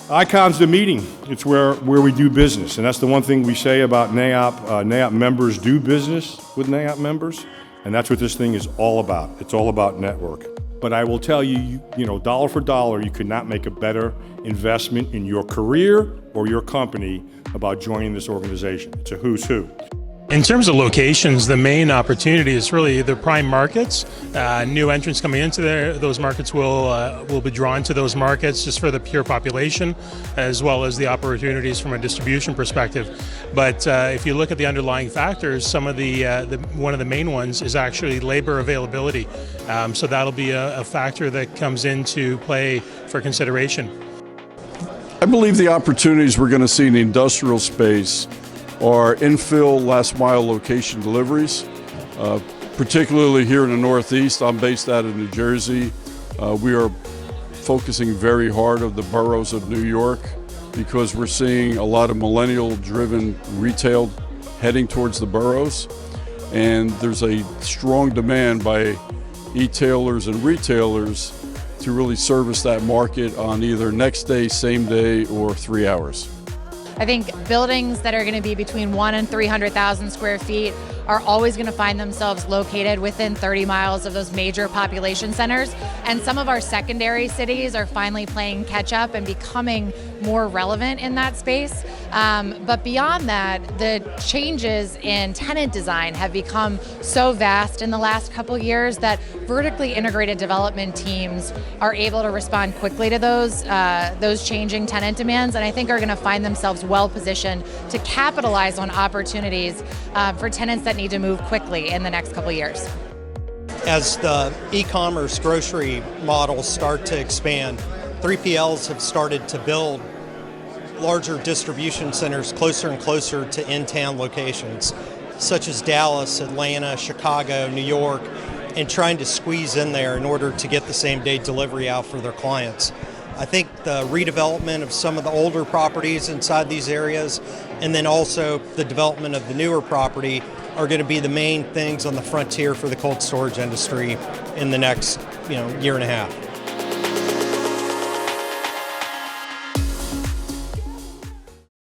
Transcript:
I.CON's the meeting. It's where we do business, and that's the one thing we say about NAIOP. NAIOP members do business with NAIOP members, and that's what this thing is all about. It's all about network. But I will tell you, dollar for dollar, you could not make a better investment in your career or your company about joining this organization. It's a who's who. In terms of locations, the main opportunity is really the prime markets. New entrants coming into those markets will be drawn to those markets just for the pure population, as well as the opportunities from a distribution perspective. But if you look at the underlying factors, some of one of the main ones is actually labor availability. So that'll be a factor that comes into play for consideration. I believe the opportunities we're going to see in the industrial space are infill last mile location deliveries, particularly here in the Northeast. I'm based out of New Jersey. We are focusing very hard on the boroughs of New York because we're seeing a lot of millennial driven retail heading towards the boroughs, and there's a strong demand by e-tailers and retailers to really service that market on either next day, same day, or 3 hours. I think buildings that are going to be between 1 and 300,000 square feet are always going to find themselves located within 30 miles of those major population centers. And some of our secondary cities are finally playing catch up and becoming more relevant in that space. But beyond that, the changes in tenant design have become so vast in the last couple years that vertically integrated development teams are able to respond quickly to those changing tenant demands, and I think are going to find themselves well positioned to capitalize on opportunities for tenants that need to move quickly in the next couple years. As the e-commerce grocery models start to expand, 3PLs have started to build larger distribution centers closer and closer to in-town locations, such as Dallas, Atlanta, Chicago, New York, and trying to squeeze in there in order to get the same-day delivery out for their clients. I think the redevelopment of some of the older properties inside these areas, and then also the development of the newer property, are going to be the main things on the frontier for the cold storage industry in the next year and a half.